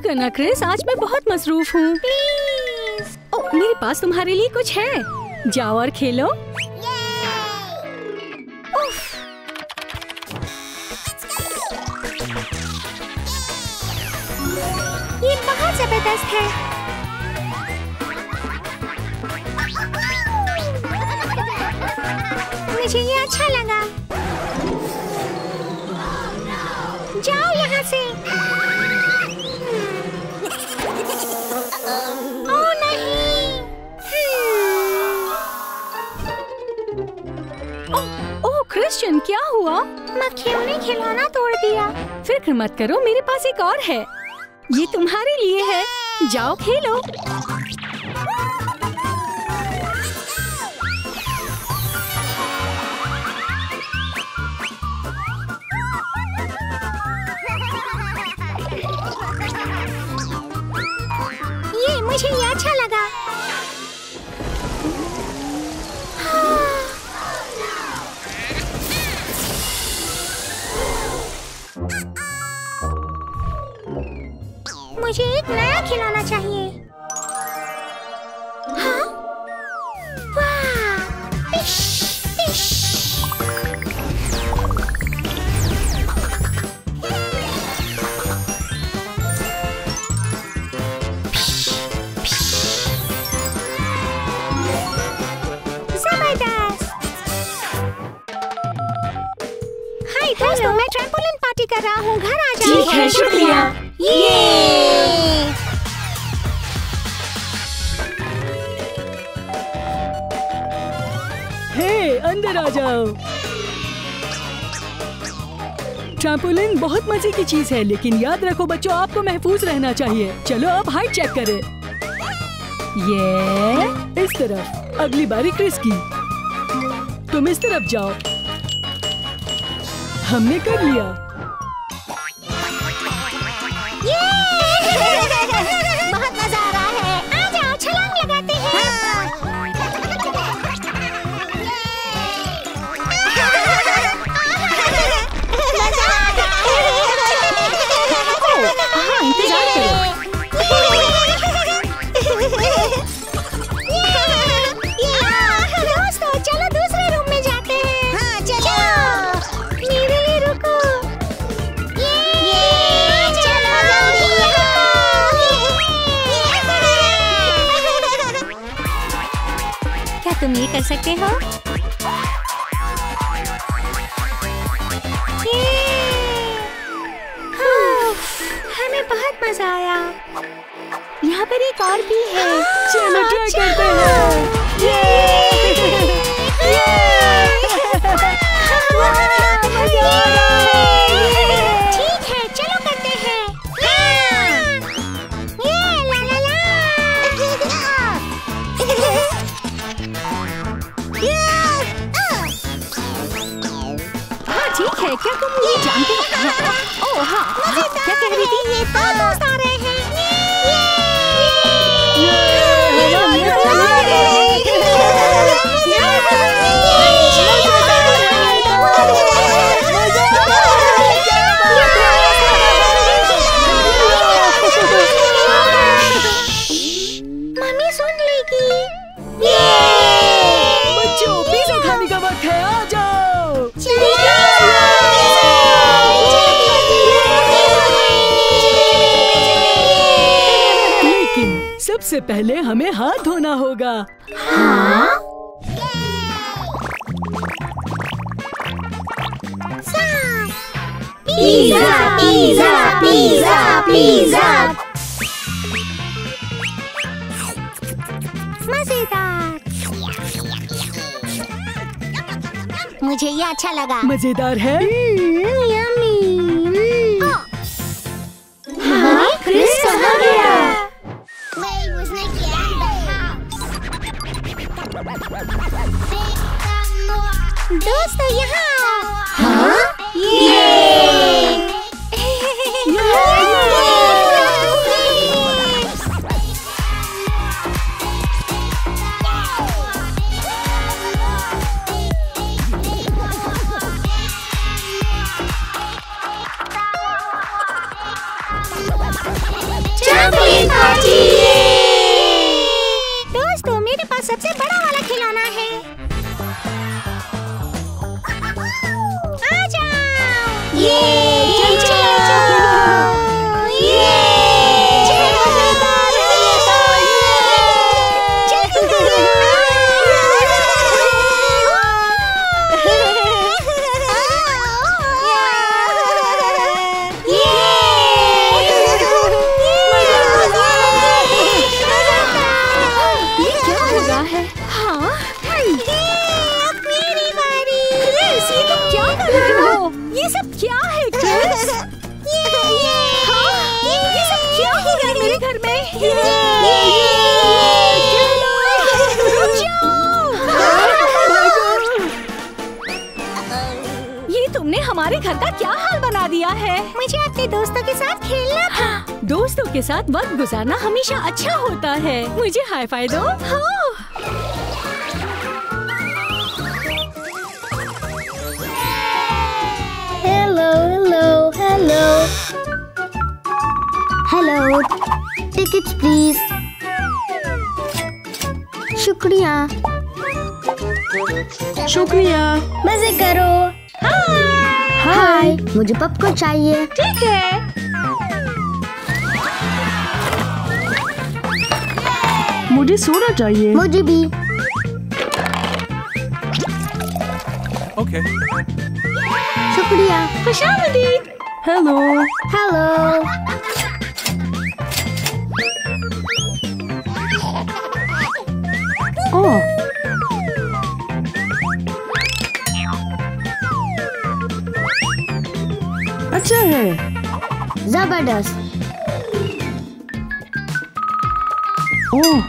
करना क्रिस, आज मैं बहुत मसरूफ हूँ। ओह, मेरे पास तुम्हारे लिए कुछ है, जाओ और खेलो। ये बहुत जबरदस्त है। मुझे ये अच्छा लगा। जाओ यहाँ से। ओह नहीं। ओह क्रिश्चियन, क्या हुआ? मक्खियों ने खिलौना तोड़ दिया। फिक्र मत करो, मेरे पास एक और है, ये तुम्हारे लिए है, जाओ खेलो। मुझे ये अच्छा लगा। मुझे एक नया खिलौना चाहिए। हाँ? वाह! पिश, पिश। दोस्तों, मैं ट्रैम्पोलिन पार्टी कर रहा हूँ, घर आ जाओ। ठीक है, शुक्रिया। हे, अंदर आ जाओ। ट्रैम्पोलिन बहुत मजे की चीज है, लेकिन याद रखो बच्चों, आपको महफूज रहना चाहिए। चलो अब हाइट चेक करें। ये इस तरफ, अगली बारी क्रिस की। तुम इस तरफ जाओ। हमने कर लिया। बहुत मजा आ रहा है। आ जाओ, छलांग लगाते हैं। मजा आ रहा है। हाँ, इंतजार करो। दोस्तों, चलो दूसरे रूम में जाते हैं। हाँ, चलो। मेरे लिए रुको। चलो जल्दी। क्या तुम ये कर सकते हो? हमें बहुत मजा आया। यहाँ पर एक और भी है। चलो ट्राई करते हैं। ठीक है, चलो करते हैं। ला ला ला। हाँ ठीक है, क्या तुम ये जानते हो? ओह हाँ, क्या कह रही थी? ये दो दोस्त आ रहे हैं। मम्मी सुन लेगी। बच्चों, पिज़्ज़ा खाने का वक्त है, आ जाओ। लेकिन सबसे पहले हमें हाथ धोना होगा। हाँ? Pizza, pizza, pizza, pizza. मजेदार। मुझे ये अच्छा लगा। मजेदार है। यम्मी। हाँ, क्रिस कहाँ गया? दोस्तों यहाँ आओ। हाँ? तुमने हमारे घर का क्या हाल बना दिया है। मुझे अपने दोस्तों के साथ खेलना था। दोस्तों के साथ वक्त गुजारना हमेशा अच्छा होता है। मुझे हाई फाई दो। Hello hello hello hello, tickets please. शुक्रिया शुक्रिया। मजे करो। हाय, मुझे पॉपकॉर्न चाहिए। ठीक है। मुझे सोडा चाहिए। मुझे भी। ओके। शुक्रिया। खुशामदीद। Hello hello. ओह, अच्छा है। जबरदस्त। ओह,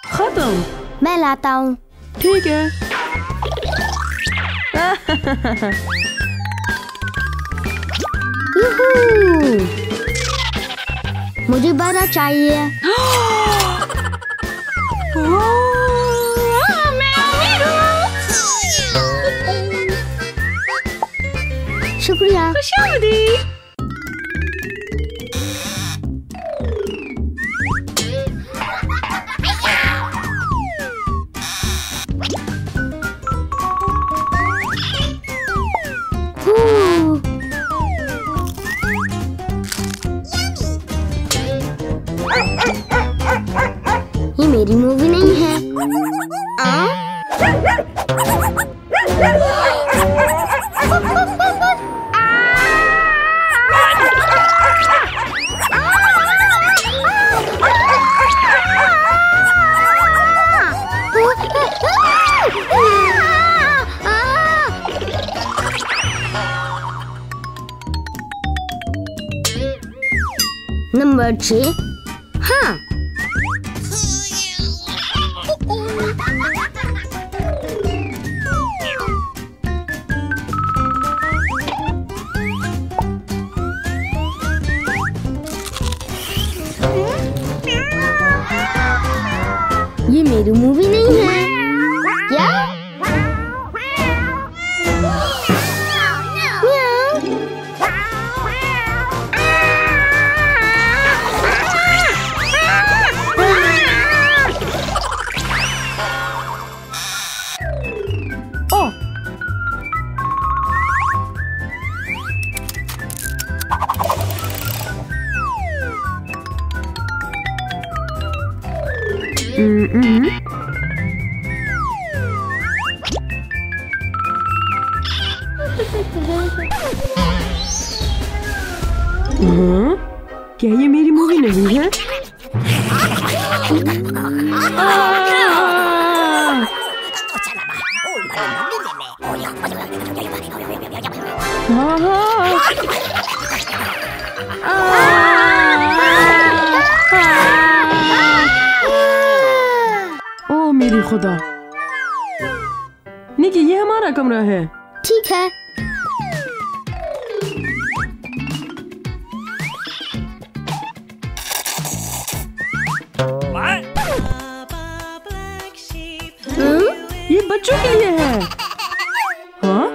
खत्म। मैं लाता हूँ। ठीक है। यूहू! मुझे बड़ा चाहिए। शुक्रिया। खुशामदीद। ये मेरी मूवी नहीं है। नंबर 6। हाँ, ये मेरी मूवी नहीं है। क्या? क्या ये मेरी मूवी नहीं है? ओ मेरी खुदा। निकी, ये हमारा कमरा है। ठीक है। ये बच्चों के लिए है। हाँ?